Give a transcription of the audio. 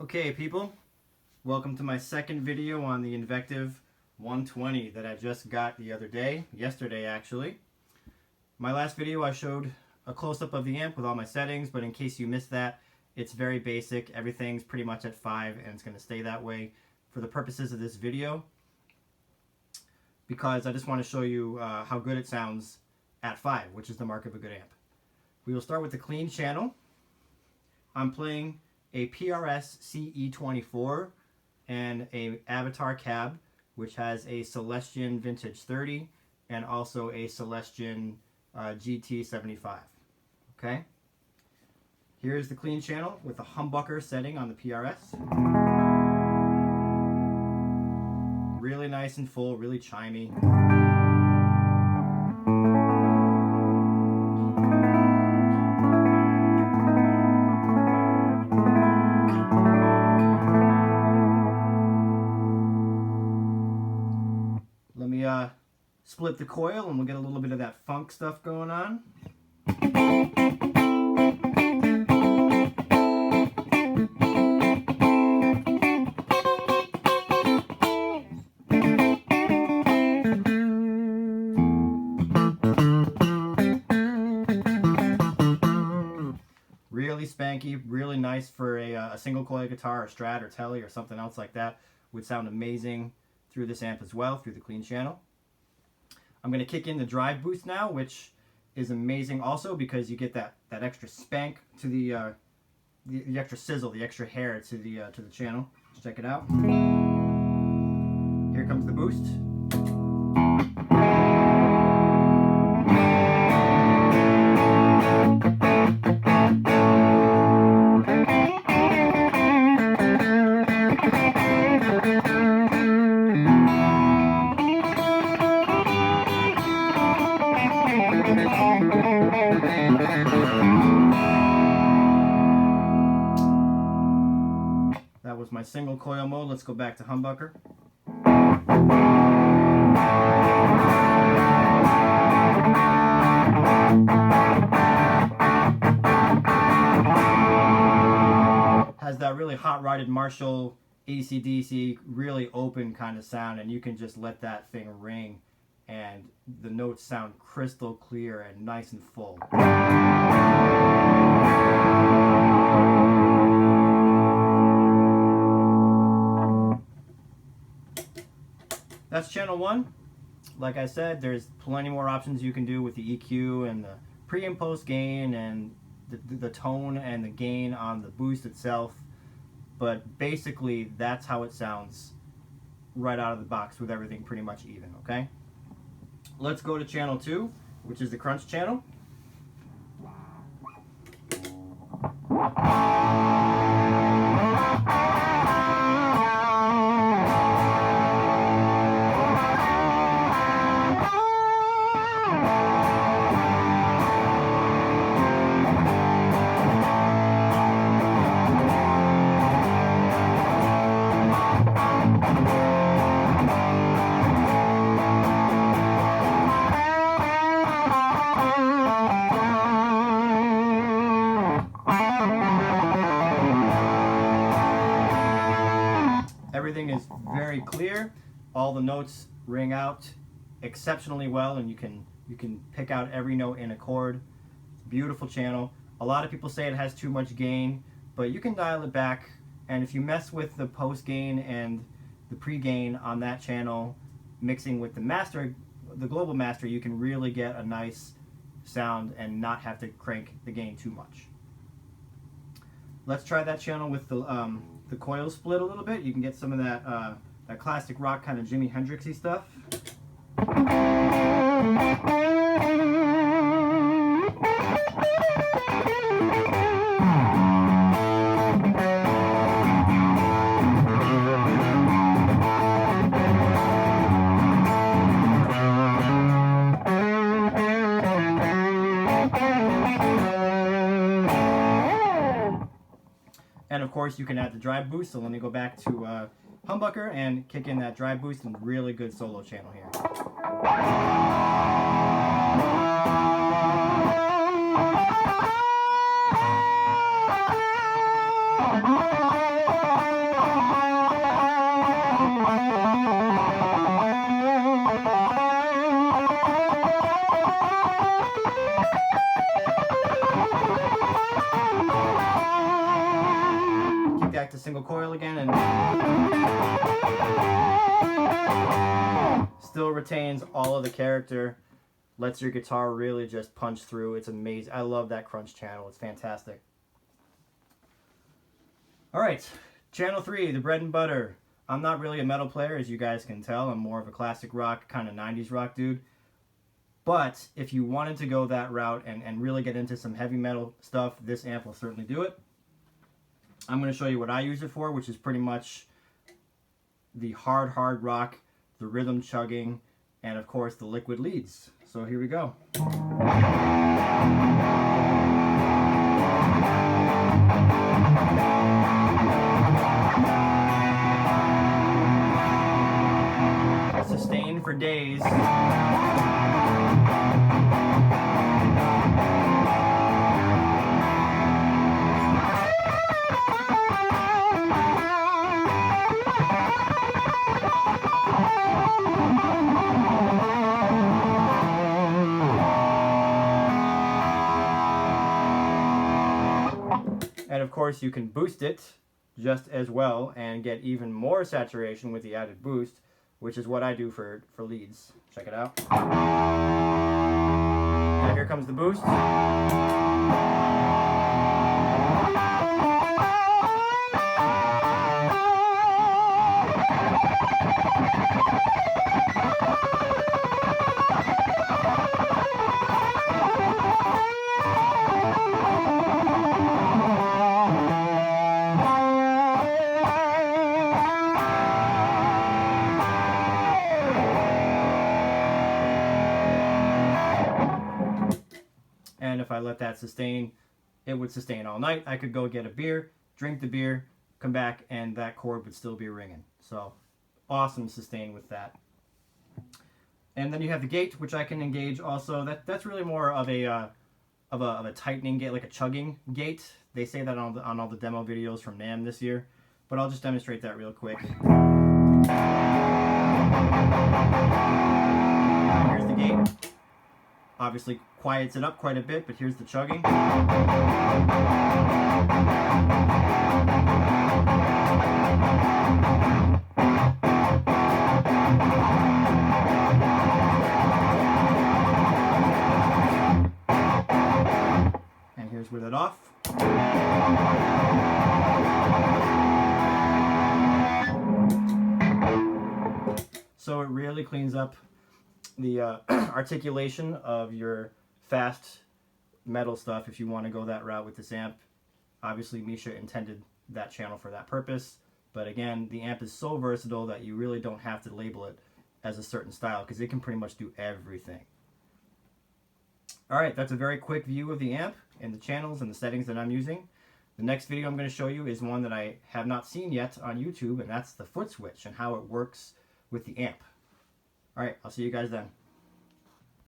Okay people, welcome to my second video on the Invective 120 that I just got the other day, yesterday actually. My last video I showed a close-up of the amp with all my settings, but in case you missed that, it's very basic. Everything's pretty much at 5 and it's going to stay that way for the purposes of this video, because I just want to show you how good it sounds at 5, which is the mark of a good amp. We will start with the clean channel. I'm playing a PRS CE24 and a Avatar cab, which has a Celestion Vintage 30 and also a Celestion GT75. Okay, here's the clean channel with the humbucker setting on the PRS. Really nice and full, really chimey. Let me split the coil and we'll get a little bit of that funk stuff going on. Really spanky, really nice for a single coil guitar or Strat or Tele or something else like that. Would sound amazing through this amp as well, through the clean channel. I'm going to kick in the drive boost now, which is amazing also because you get that extra spank to the extra sizzle, the extra hair to the channel. Let's check it out. Here comes the boost. That was my single coil mode. Let's go back to humbucker. Has that really hot-rodded Marshall AC/DC, really open kind of sound, and you can just let that thing ring and the notes sound crystal clear and nice and full. That's channel 1. Like I said, there's plenty more options you can do with the EQ and the pre and post gain and the tone and the gain on the boost itself. But basically, that's how it sounds right out of the box with everything pretty much even, okay? Let's go to channel 2, which is the crunch channel. Everything is very clear. All the notes ring out exceptionally well, and you can pick out every note in a chord. Beautiful channel. A lot of people say it has too much gain, but you can dial it back, and if you mess with the post gain and the pre gain on that channel, mixing with the master, the global master, you can really get a nice sound and not have to crank the gain too much. Let's try that channel with the coil split a little bit. You can get some of that that classic rock kind of Jimi Hendrixy stuff. And of course you can add the drive boost, so let me go back to humbucker and kick in that drive boost and really good solo channel here. Kick back to single coil again, and still retains all of the character. Lets your guitar really just punch through. It's amazing. I love that crunch channel. It's fantastic. All right, channel 3, the bread and butter. I'm not really a metal player, as you guys can tell. I'm more of a classic rock, kind of 90s rock dude. But if you wanted to go that route and really get into some heavy metal stuff, this amp will certainly do it. I'm going to show you what I use it for, which is pretty much the hard rock, the rhythm chugging, and of course the liquid leads. So here we go. Sustain for days. And of course you can boost it just as well and get even more saturation with the added boost, which is what I do for leads. Check it out. And here comes the boost. And if I let that sustain, it would sustain all night. I could go get a beer, drink the beer, come back, and that chord would still be ringing. So awesome sustain with that. And then you have the gate, which I can engage also. That's really more of a tightening gate, like a chugging gate. They say that on all the demo videos from NAMM this year, but I'll just demonstrate that real quick. Here's the gate. Obviously quiets it up quite a bit, but here's the chugging. And here's with it off. So it really cleans up the articulation of your fast metal stuff if you want to go that route with this amp. Obviously Misha intended that channel for that purpose, but again, the amp is so versatile that you really don't have to label it as a certain style because it can pretty much do everything. Alright, that's a very quick view of the amp and the channels and the settings that I'm using. The next video I'm going to show you is one that I have not seen yet on YouTube, and that's the foot switch and how it works with the amp. Alright, I'll see you guys then.